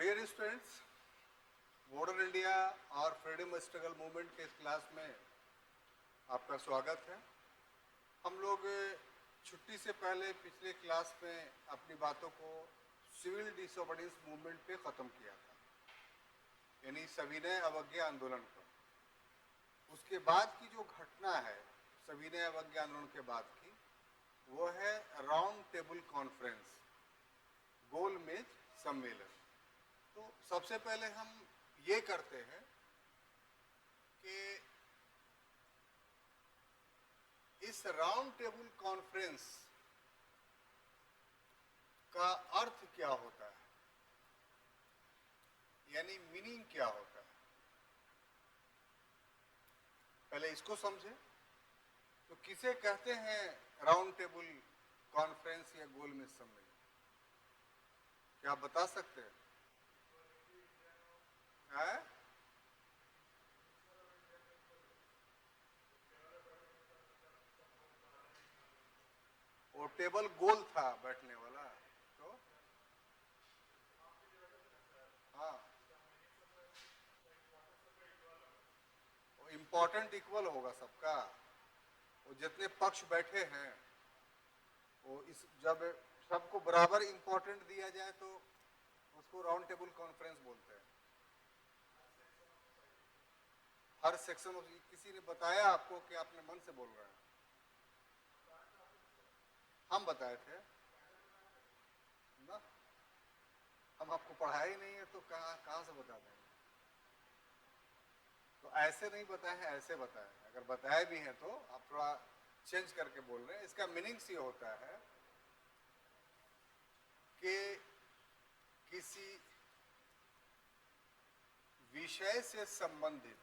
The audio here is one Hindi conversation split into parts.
डियर स्टूडेंट्स, मॉडर्न इंडिया और फ्रीडम स्ट्रगल मूवमेंट के इस क्लास में आपका स्वागत है। हम लोग छुट्टी से पहले पिछले क्लास में अपनी बातों को सिविल डिसोबीडियंस मूवमेंट पे ख़त्म किया था, यानी सविनय अवज्ञा आंदोलन पर। उसके बाद की जो घटना है सविनय अवज्ञा आंदोलन के बाद की, वो है राउंड टेबल कॉन्फ्रेंस, गोल मेज सम्मेलन। तो सबसे पहले हम ये करते हैं कि इस राउंड टेबल कॉन्फ्रेंस का अर्थ क्या होता है, यानी मीनिंग क्या होता है, पहले इसको समझें। तो किसे कहते हैं राउंड टेबल कॉन्फ्रेंस या गोल मेज सम्मेलन? क्या आप बता सकते हैं? वो टेबल गोल था बैठने वाला, तो हाँ, वो इम्पोर्टेंट इक्वल होगा सबका। वो जितने पक्ष बैठे हैं वो इस जब सबको बराबर इम्पोर्टेंट दिया जाए तो उसको राउंड टेबल कॉन्फ्रेंस बोलते हैं। हर सेक्शन, किसी ने बताया आपको कि आपने मन से बोल रहे हैं? हम बताए थे ना, हम आपको पढ़ाया ही नहीं है तो कहाँ से बता देंगे? तो ऐसे नहीं बताए हैं, ऐसे बताए हैं। अगर बताए भी हैं तो आप थोड़ा चेंज करके बोल रहे हैं। इसका मीनिंग्स ये होता है कि किसी विषय से संबंधित,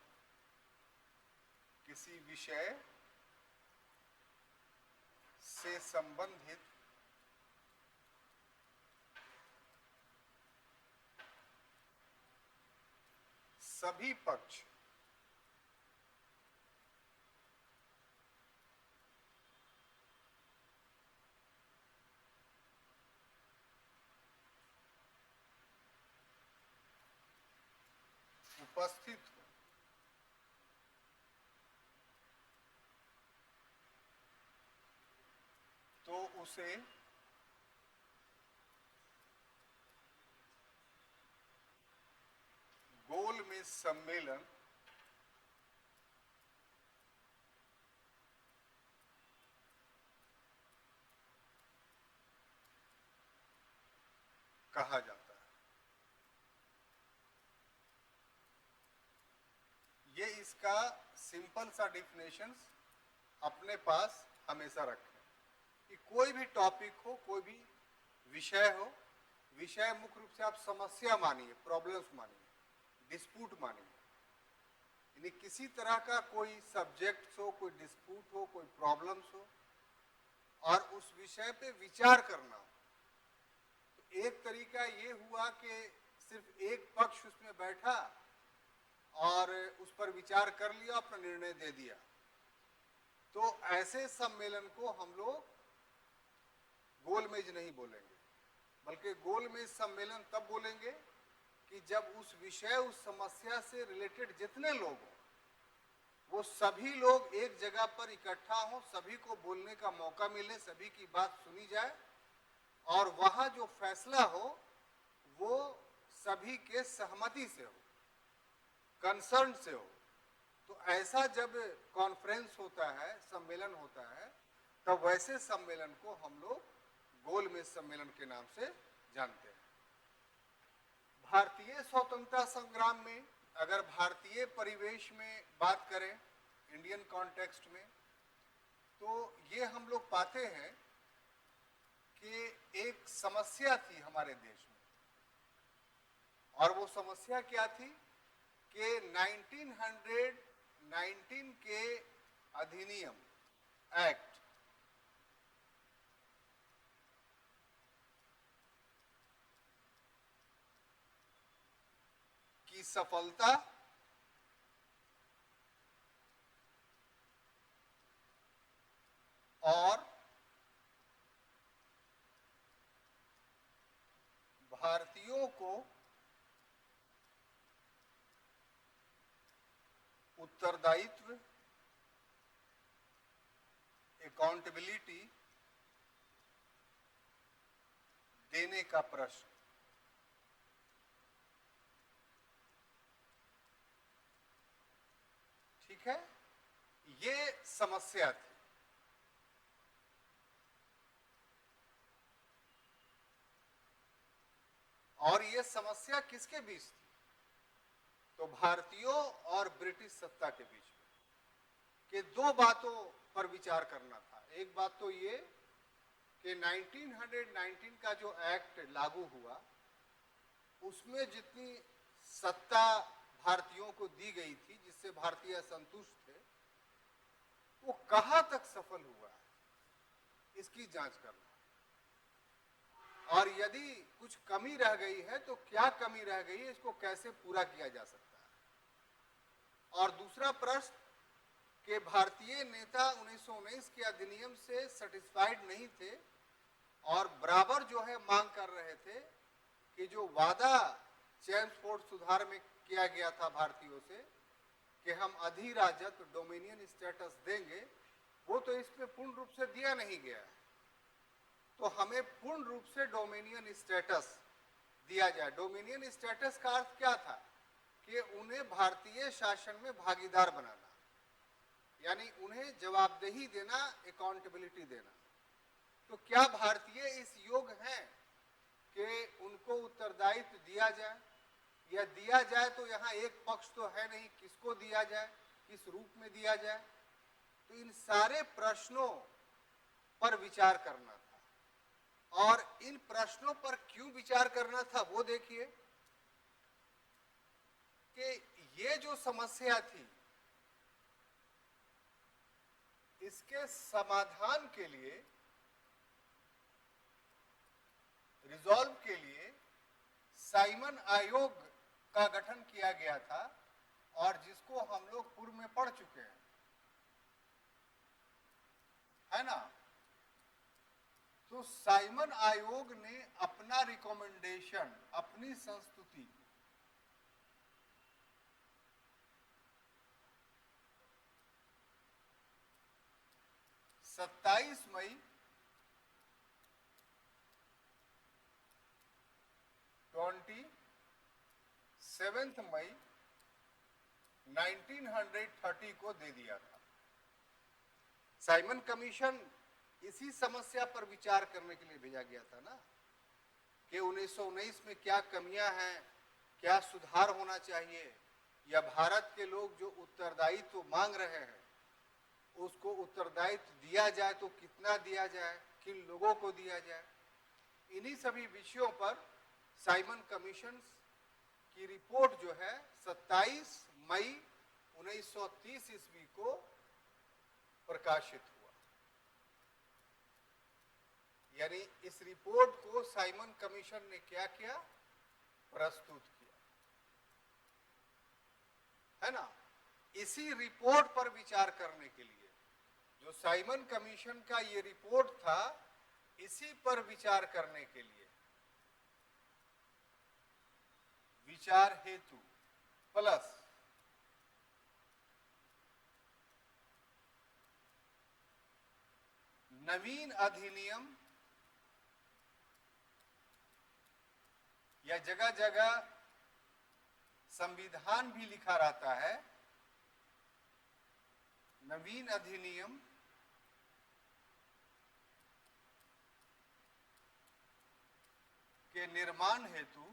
किसी विषय से संबंधित सभी पक्ष उपस्थित हो, तो उसे गोल मेज सम्मेलन कहा जाता है। ये इसका सिंपल सा डिफिनेशन अपने पास हमेशा रखें कि कोई भी टॉपिक हो, कोई भी विषय हो, विषय मुख्य रूप से आप समस्या मानिए, प्रॉब्लम्स मानिए, डिस्प्यूट मानिए, यानी किसी तरह का कोई सब्जेक्ट हो, कोई डिस्प्यूट हो, कोई प्रॉब्लम्स हो और उस विषय पे विचार करना हो। तो एक तरीका ये हुआ कि सिर्फ एक पक्ष उसमें बैठा और उस पर विचार कर लिया, अपना निर्णय दे दिया। तो ऐसे सम्मेलन को हम लोग गोल मेज नहीं बोलेंगे, बल्कि गोल मेज सम्मेलन तब बोलेंगे कि जब उस विषय, उस समस्या से रिलेटेड जितने लोग हों, वो सभी लोग एक जगह पर इकट्ठा हों, सभी को बोलने का मौका मिले, सभी की बात सुनी जाए और वहां जो फैसला हो वो सभी के सहमति से हो, कंसर्न से हो। तो ऐसा जब कॉन्फ्रेंस होता है, सम्मेलन होता है, तब वैसे सम्मेलन को हम लोग गोल मेज सम्मेलन के नाम से जानते हैं। भारतीय स्वतंत्रता संग्राम में, अगर भारतीय परिवेश में बात करें, इंडियन कॉन्टेक्स्ट में, तो ये हम लोग पाते हैं कि एक समस्या थी हमारे देश में। और वो समस्या क्या थी कि 1919 के अधिनियम एक्ट की सफलता और भारतीयों को उत्तरदायित्व, अकाउंटेबिलिटी देने का प्रश्न। ठीक है, ये समस्या थी। और ये समस्या किसके बीच थी? तो भारतीयों और ब्रिटिश सत्ता के बीच में कि दो बातों पर विचार करना था। एक बात तो ये कि 1919 का जो एक्ट लागू हुआ उसमें जितनी सत्ता भारतीयों को दी गई थी, जिससे भारतीय असंतुष्ट थे, वो कहां तक सफल हुआ है, इसकी जांच करना। और यदि कुछ कमी रह गई है तो क्या कमी रह गई है, इसको कैसे पूरा किया जा सकता है। और दूसरा प्रश्न कि भारतीय नेता 1919 के अधिनियम से सेटिस्फाइड नहीं थे और बराबर जो है मांग कर रहे थे कि जो वादा चेम्सफोर्ड सुधार में किया गया था भारतीयों से कि हम अधिराजत्व डोमिनियन स्टेटस देंगे, वो तो इस पे पूर्ण रूप से दिया नहीं गया। तो हमें पूर्ण रूप से डोमिनियन स्टेटस दिया जाए। डोमिनियन स्टेटस का अर्थ क्या था कि उन्हें भारतीय शासन में भागीदार बनाना, यानी उन्हें जवाबदेही देना, अकाउंटेबिलिटी देना। तो क्या भारतीय इस योग्य हैं कि उनको उत्तरदायित्व दिया जाए, या दिया जाए तो यहाँ एक पक्ष तो है नहीं, किसको दिया जाए, किस रूप में दिया जाए। तो इन सारे प्रश्नों पर विचार करना था। और इन प्रश्नों पर क्यों विचार करना था वो देखिए कि ये जो समस्या थी, इसके समाधान के लिए, रिजॉल्व के लिए साइमन आयोग का गठन किया गया था, और जिसको हम लोग पूर्व में पढ़ चुके हैं, है ना। तो साइमन आयोग ने अपना रिकमेंडेशन, अपनी संस्तुति 27 मई 27 मई 1930 को दे दिया था। साइमन कमीशन इसी समस्या पर विचार करने के लिए भेजा गया था ना, कि 1919 में क्या कमियां हैं, क्या सुधार होना चाहिए, या भारत के लोग जो उत्तरदायित्व मांग रहे हैं उसको उत्तरदायित्व दिया जाए तो कितना दिया जाए, किन लोगों को दिया जाए। इन्हीं सभी विषयों पर साइमन कमीशन की रिपोर्ट जो है 27 मई 1930 ईस्वी को प्रकाशित हुआ। यानी इस रिपोर्ट को साइमन कमीशन ने क्या किया, प्रस्तुत किया, है ना। इसी रिपोर्ट पर विचार करने के लिए, जो साइमन कमीशन का ये रिपोर्ट था, इसी पर विचार करने के लिए विचार हेतु प्लस नवीन अधिनियम, या जगह जगह संविधान भी लिखा रहता है, नवीन अधिनियम के निर्माण हेतु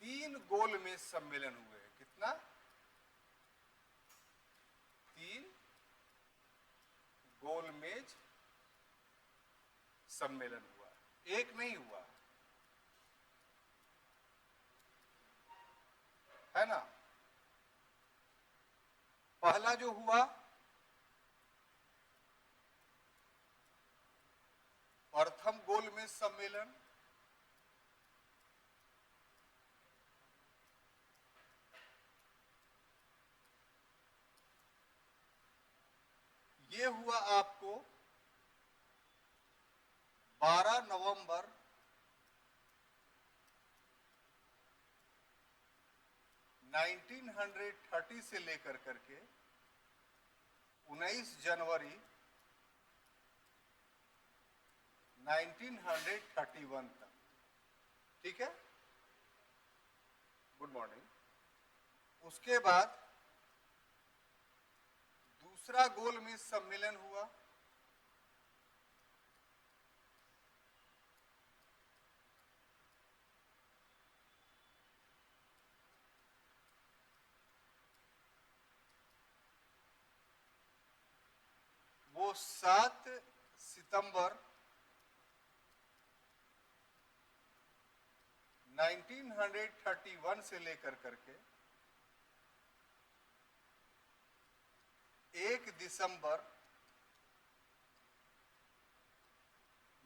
3 गोलमेज सम्मेलन हुए। कितना? 3 गोलमेज सम्मेलन हुआ, एक नहीं हुआ, है ना। पहला जो हुआ प्रथम गोलमेज सम्मेलन, ये हुआ आपको 12 नवंबर 1930 1930 से लेकर करके 19 जनवरी 1931 तक, ठीक है। Good morning. उसके बाद दूसरा गोलमेज सम्मेलन हुआ, वो 7 सितंबर 1931 से लेकर करके 1 दिसंबर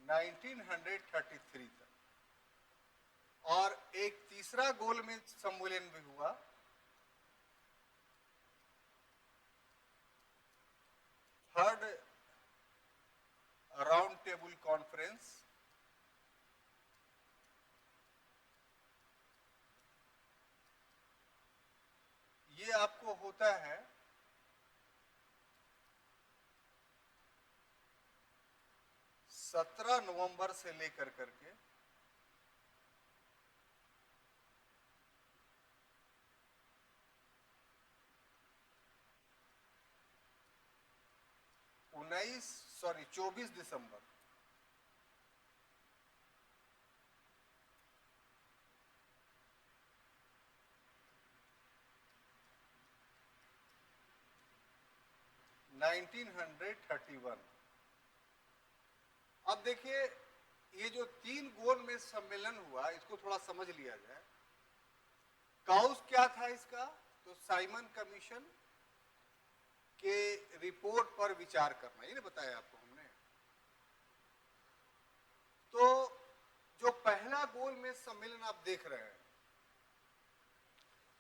1933 तक, और एक तीसरा गोलमेज सम्मेलन भी हुआ थर्ड राउंड टेबल कॉन्फ्रेंस, ये आपको होता है 17 नवंबर से लेकर करके 24 दिसंबर। अब देखिए, ये जो 3 गोलमेज सम्मेलन हुआ, इसको थोड़ा समझ लिया जाए। काउस क्या था इसका? तो साइमन कमीशन के रिपोर्ट पर विचार करना, ये बताया आपको हमने। तो जो पहला गोलमेज सम्मेलन आप देख रहे हैं,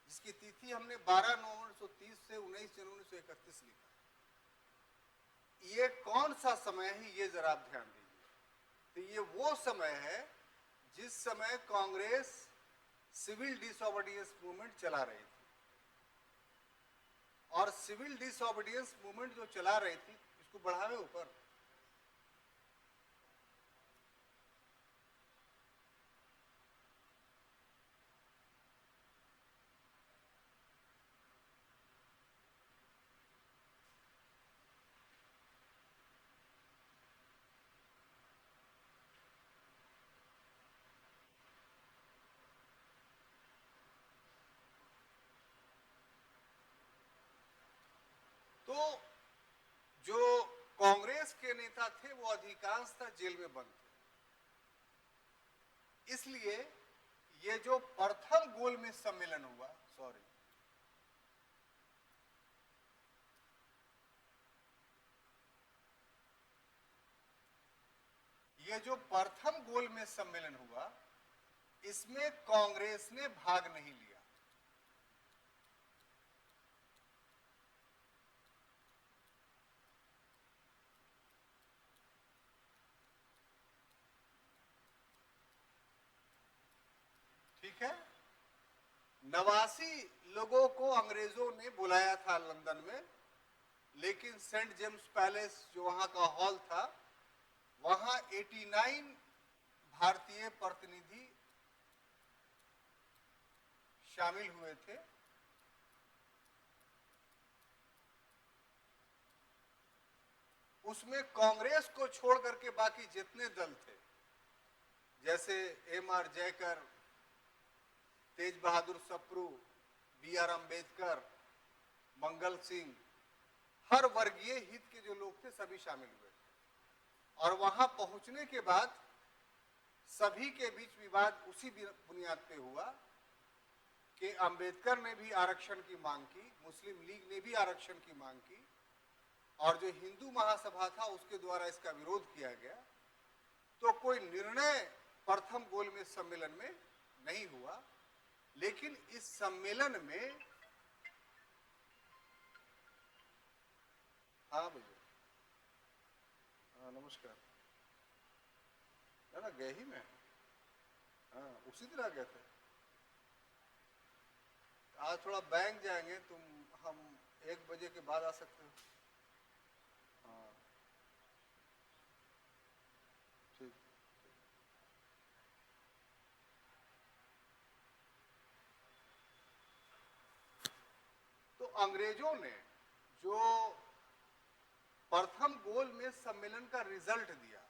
जिसकी तिथि हमने 12 नवंबर 1930 से 19 जनवरी 1931 लिखा, ये कौन सा समय है, ये जरा आप ध्यान दीजिए। तो ये वो समय है जिस समय कांग्रेस सिविल डिसओबीडियंस मूवमेंट चला रही थी, और सिविल डिसओबीडियंस मूवमेंट जो चला रही थी, इसको बढ़ावे ऊपर, तो जो कांग्रेस के नेता थे वो अधिकांशतः जेल में बंद थे। इसलिए ये जो प्रथम गोलमेज सम्मेलन हुआ, सॉरी, ये जो प्रथम गोलमेज सम्मेलन हुआ, इसमें कांग्रेस ने भाग नहीं लिया। ठीक है। 89 लोगों को अंग्रेजों ने बुलाया था लंदन में, लेकिन सेंट जेम्स पैलेस जो वहां का हॉल था, वहां 89 भारतीय प्रतिनिधि शामिल हुए थे। उसमें कांग्रेस को छोड़ करके बाकी जितने दल थे, जैसे एम.आर. जयकर, तेज बहादुर सप्रू, बी.आर. अम्बेडकर, मंगल सिंह, हर वर्गीय हित के जो लोग थे सभी शामिल हुए। और वहां पहुंचने के बाद सभी के बीच विवाद उसी बुनियाद पे हुआ कि अंबेडकर ने भी आरक्षण की मांग की, मुस्लिम लीग ने भी आरक्षण की मांग की, और जो हिंदू महासभा था उसके द्वारा इसका विरोध किया गया। तो कोई निर्णय प्रथम गोलमेज सम्मेलन में नहीं हुआ, लेकिन इस सम्मेलन में, हाँ भैया, हाँ नमस्कार, ना गए ही में, हाँ उसी दिन आ गए थे। आज थोड़ा बैंक जाएंगे, तुम हम 1 बजे के बाद आ सकते हो? हाँ ठीक। तो अंग्रेजों ने जो प्रथम गोलमेज सम्मेलन का रिजल्ट दिया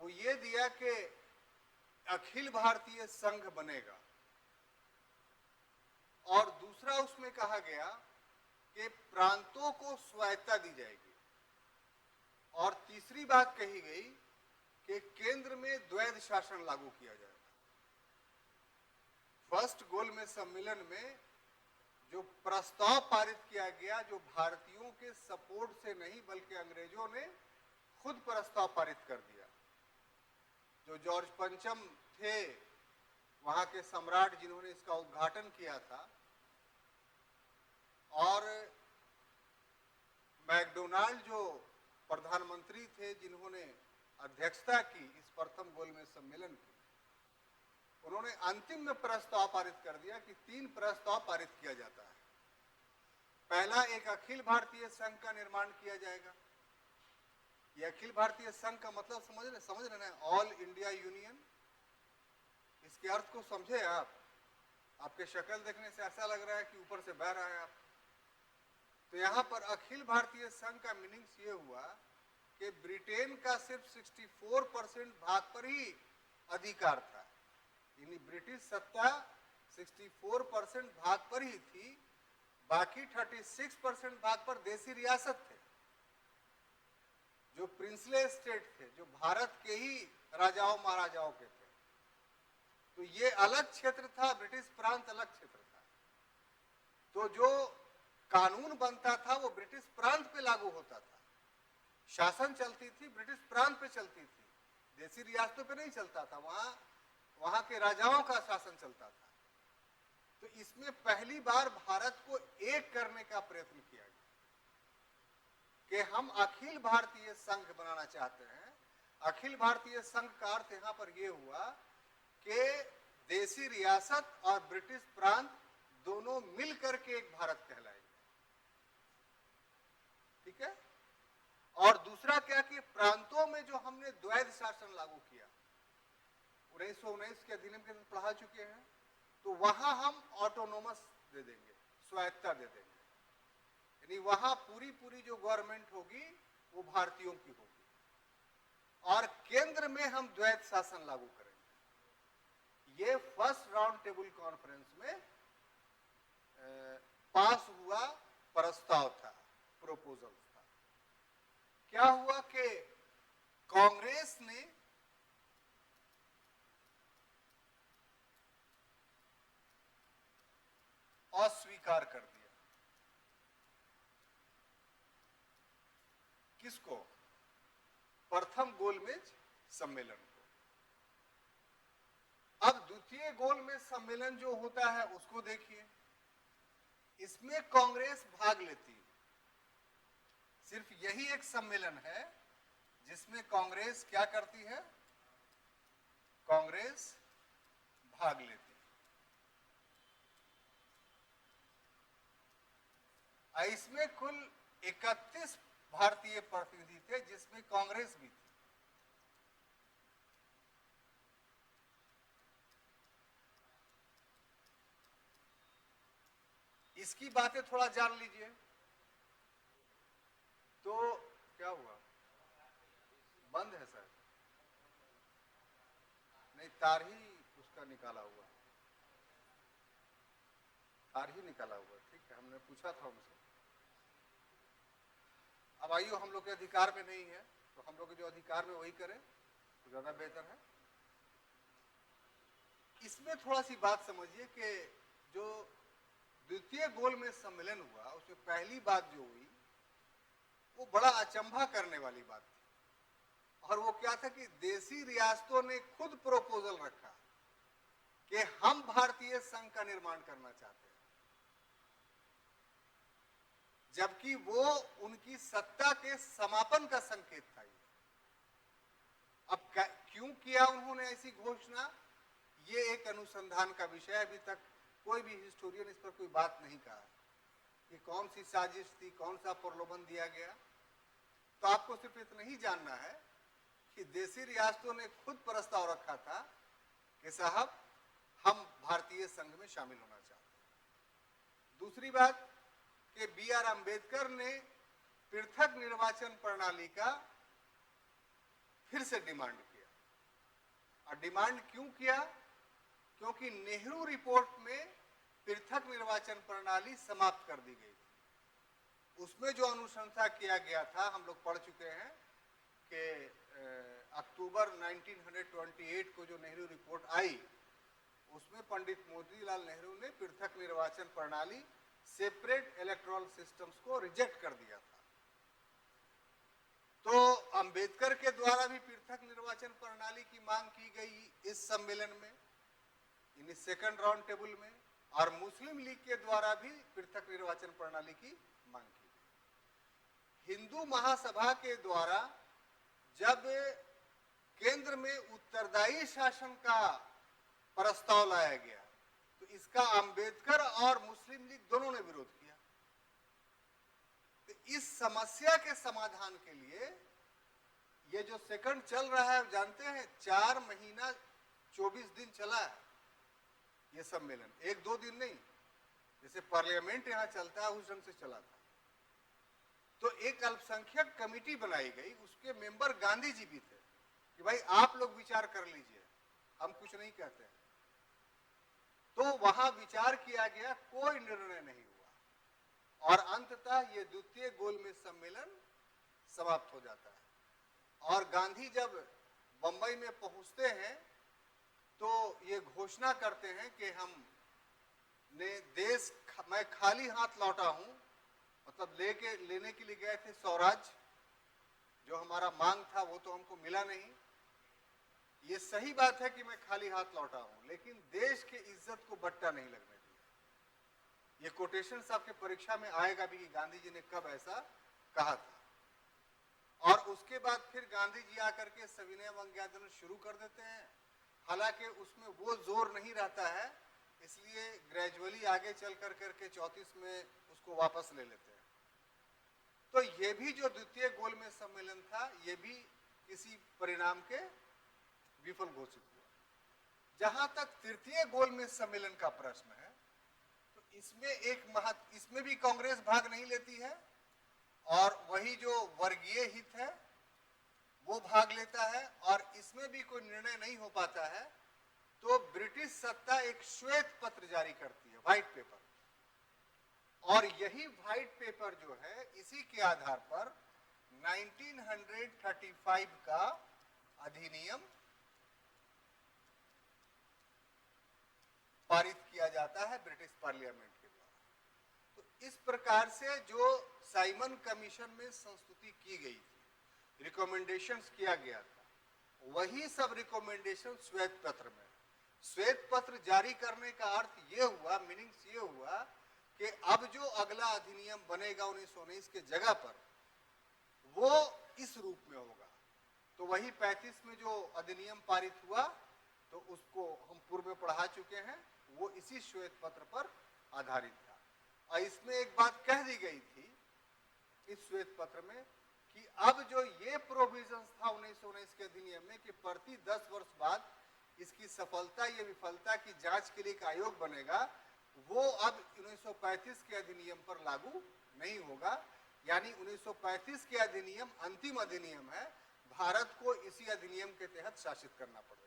वो ये दिया कि अखिल भारतीय संघ बनेगा, और दूसरा उसमें कहा गया कि प्रांतों को स्वायत्ता दी जाएगी, और तीसरी बात कही गई कि केंद्र में द्वैध शासन लागू किया जाएगा। फर्स्ट गोलमेज सम्मेलन में जो प्रस्ताव पारित किया गया, जो भारतीयों के सपोर्ट से नहीं बल्कि अंग्रेजों ने खुद प्रस्ताव पारित कर दिया, जो जॉर्ज पंचम थे वहां के सम्राट जिन्होंने इसका उद्घाटन किया था, और मैकडोनाल्ड जो प्रधानमंत्री थे जिन्होंने अध्यक्षता की इस प्रथम गोलमेज सम्मेलन की, उन्होंने अंतिम में प्रस्ताव पारित कर दिया कि 3 प्रस्ताव पारित किया जाता है। पहला, एक अखिल भारतीय संघ का निर्माण किया जाएगा। ये अखिल भारतीय संघ का मतलब समझ रहे ना, ऑल इंडिया यूनियन। इसके अर्थ को समझे आप? आपके शक्ल देखने से ऐसा लग रहा है कि ऊपर से बह रहा है आप। तो यहाँ पर अखिल भारतीय संघ का मीनिंग्स ये हुआ कि ब्रिटेन का सिर्फ 64% भाग पर ही अधिकार था, यानी ब्रिटिश सत्ता 64% भाग पर ही थी, बाकी 36% भाग पर देसी रियासत थे, जो प्रिंसले स्टेट थे, जो भारत के ही राजाओं महाराजाओं के थे। तो ये अलग क्षेत्र था, ब्रिटिश प्रांत अलग क्षेत्र था। तो जो कानून बनता था वो ब्रिटिश प्रांत पे लागू होता था, शासन चलती थी ब्रिटिश प्रांत पे चलती थी, देसी रियासतों पे नहीं चलता था, वहां के राजाओं का शासन चलता था। तो इसमें पहली बार भारत को एक करने का प्रयत्न किया गया कि हम अखिल भारतीय संघ बनाना चाहते हैं। अखिल भारतीय संघ का अर्थ यहां पर यह हुआ कि देसी रियासत और ब्रिटिश प्रांत दोनों मिलकर के एक भारत कहलाएंगे, ठीक है। और दूसरा क्या कि प्रांतों में जो हमने द्वैध शासन लागू किया, 1919 के अधिनियम के अंदर पढ़ा चुके हैं, तो वहां हम ऑटोनोमस दे देंगे, स्वायत्ता दे देंगे, यानी वहां पूरी जो गवर्नमेंट होगी वो भारतीयों की होगी, और केंद्र में हम द्वैध शासन लागू करेंगे। ये फर्स्ट राउंड टेबल कॉन्फ्रेंस में पास हुआ प्रस्ताव था, प्रोपोजल था। क्या हुआ कि कांग्रेस ने अस्वीकार कर दिया। किसको? प्रथम गोलमेज सम्मेलन को। अब द्वितीय गोलमेज सम्मेलन जो होता है उसको देखिए, इसमें कांग्रेस भाग लेती है। सिर्फ यही एक सम्मेलन है जिसमें कांग्रेस क्या करती है? कांग्रेस भाग लेती है। इसमें कुल 31 भारतीय प्रतिनिधि थे जिसमें कांग्रेस भी थी। इसकी बातें थोड़ा जान लीजिए। तो क्या हुआ? बंद है सर? नहीं, तार ही उसका निकाला हुआ, तार ही निकाला हुआ। ठीक है, हमने पूछा था उनसे। अब आइयो, हम लोग के अधिकार में नहीं है तो हम लोग के जो अधिकार में वही करें तो ज्यादा बेहतर है। इसमें थोड़ा सी बात समझिए कि जो द्वितीय गोलमेज सम्मेलन हुआ उसमें पहली बात जो हुई वो बड़ा अचंभा करने वाली बात थी, और वो क्या था कि देसी रियासतों ने खुद प्रोपोजल रखा कि हम भारतीय संघ का निर्माण करना चाहते हैं, जबकि वो उनकी सत्ता के समापन का संकेत था। ये अब क्यों किया उन्होंने ऐसी घोषणा, ये एक अनुसंधान का विषय अभी तक कोई भी हिस्टोरियन इस पर कोई बात नहीं कहा कि कौन सी साजिश थी, कौन सा प्रलोभन दिया गया। तो आपको सिर्फ इतना ही जानना है कि देशी रियासतों ने खुद प्रस्ताव रखा था कि साहब हम भारतीय संघ में शामिल होना चाहते हैं। दूसरी बात कि बी आर अम्बेडकर ने पृथक निर्वाचन प्रणाली का फिर से डिमांड किया। और डिमांड क्यों किया? क्योंकि नेहरू रिपोर्ट में पृथक निर्वाचन प्रणाली समाप्त कर दी गई थी। उसमें जो अनुशंसा किया गया था, हम लोग पढ़ चुके हैं कि अक्टूबर 1928 को जो नेहरू रिपोर्ट आई, उसमें पंडित मोतीलाल नेहरू ने पृथक निर्वाचन प्रणाली, सेपरेट इलेक्टोरल सिस्टम्स को रिजेक्ट कर दिया था। तो अंबेडकर के द्वारा भी पृथक निर्वाचन प्रणाली की मांग की गई इस सम्मेलन में, इन सेकंड राउंड टेबल में, और मुस्लिम लीग के द्वारा भी पृथक निर्वाचन प्रणाली की मांग की गई। हिंदू महासभा के द्वारा जब केंद्र में उत्तरदायी शासन का प्रस्ताव लाया गया, तो इसका अंबेडकर और मुस्लिम लीग दोनों ने विरोध किया। तो इस समस्या के समाधान के लिए ये जो सेकंड चल रहा है, जानते हैं 4 महीना 24 दिन चला है ये सम्मेलन, 1-2 दिन नहीं, जैसे पार्लियामेंट यहां चलता है उस ढंग से चला था। तो एक अल्पसंख्यक कमेटी बनाई गई, उसके मेंबर गांधी जी भी थे कि भाई आप लोग विचार कर लीजिए, हम कुछ नहीं कहते। तो वहां विचार किया गया, कोई निर्णय नहीं हुआ और अंततः ये द्वितीय गोलमेज सम्मेलन समाप्त हो जाता है। और गांधी जब बंबई में पहुंचते हैं तो ये घोषणा करते हैं कि हम ने देश मैं खाली हाथ लौटा हूं, मतलब लेने के लिए गए थे स्वराज, जो हमारा मांग था वो तो हमको मिला नहीं। ये सही बात है कि मैं खाली हाथ लौटा हूं, लेकिन देश के इज्जत को बट्टा नहीं लगने दिया। ये कोटेशन आपके परीक्षा में आएगा भी कि गांधी जी ने कब ऐसा कहा था। और उसके बाद फिर गांधी जी आकर के सविनय अवज्ञा आंदोलन शुरू कर देते हैं। हालांकि उसमें वो जोर नहीं रहता है, इसलिए ग्रेजुअली आगे चल कर करके 34 में उसको वापस ले लेते हैं। तो ये भी जो द्वितीय गोलमेज सम्मेलन था, ये भी किसी परिणाम के विफल घोषित हुआ। जहां तक तृतीय गोलमेज सम्मेलन का प्रश्न है, तो इसमें भी कांग्रेस भाग नहीं लेती है और वही जो वर्गीय हित है वो भाग लेता है, और इसमें भी कोई निर्णय नहीं हो पाता है। तो ब्रिटिश सत्ता एक श्वेत पत्र जारी करती है, व्हाइट पेपर, और यही व्हाइट पेपर जो है, इसी के आधार पर 1935 का अधिनियम पारित किया जाता है ब्रिटिश पार्लियामेंट के द्वारा। तो इस प्रकार से जो साइमन कमीशन में संस्तुति की गई थी, रिकमेंडेशंस किया गया था, वही सब रिकमेंडेशन श्वेत पत्र में। श्वेत पत्र जारी करने का अर्थ ये हुआ, मीनिंग्स ये हुआ कि अब जो अगला अधिनियम बनेगा 1919 के जगह पर, वो इस रूप में होगा। तो वही 35 में जो अधिनियम पारित हुआ, तो उसको हम पूर्व में पढ़ा चुके हैं, वो इसी श्वेत पत्र पर आधारित था। और इसमें एक बात कह दी गई थी इस श्वेत पत्र में कि अब जो ये प्रोविजंस था 1919 के अधिनियम में कि प्रति 10 वर्ष बाद इसकी सफलता या विफलता की जांच के लिए एक आयोग बनेगा, वो अब 1935 के अधिनियम पर लागू नहीं होगा। यानी 1935 के अधिनियम अंतिम अधिनियम है, भारत को इसी अधिनियम के तहत शासित करना पड़ेगा।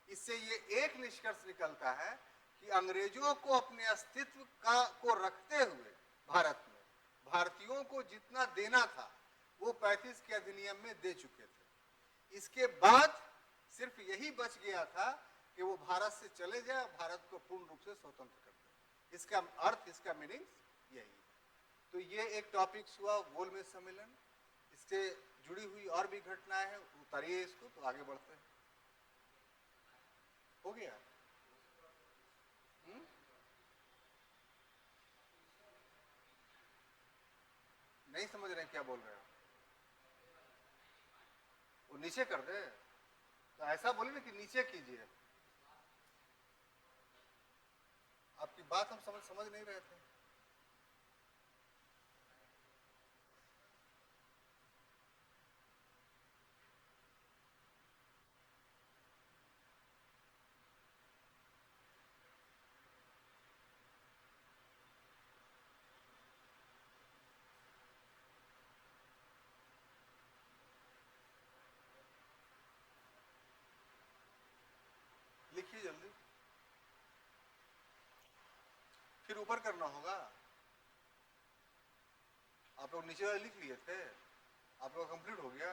इससे ये एक निष्कर्ष निकलता है कि अंग्रेजों को अपने अस्तित्व को रखते हुए भारत में भारतीयों को जितना देना था वो 35 के अधिनियम में दे चुके थे। इसके बाद सिर्फ यही बच गया था कि वो भारत से चले जाए, भारत को पूर्ण रूप से स्वतंत्र कर दे। इसका अर्थ, इसका मीनिंग यही है। तो ये एक टॉपिक्स हुआ गोलमेज सम्मेलन। इससे जुड़ी हुई और भी घटनाएं हैं, उतारिए इसको तो आगे बढ़ते हैं। हो गया? नहीं समझ रहे क्या बोल रहे हो? वो नीचे कर दे, तो ऐसा बोले ना कि नीचे कीजिए। आपकी बात हम समझ नहीं रहे थे। लिखिए जल्दी, फिर ऊपर करना होगा। आप लोग नीचे वाले लिख लिए थे, आप लोग कंप्लीट हो गया।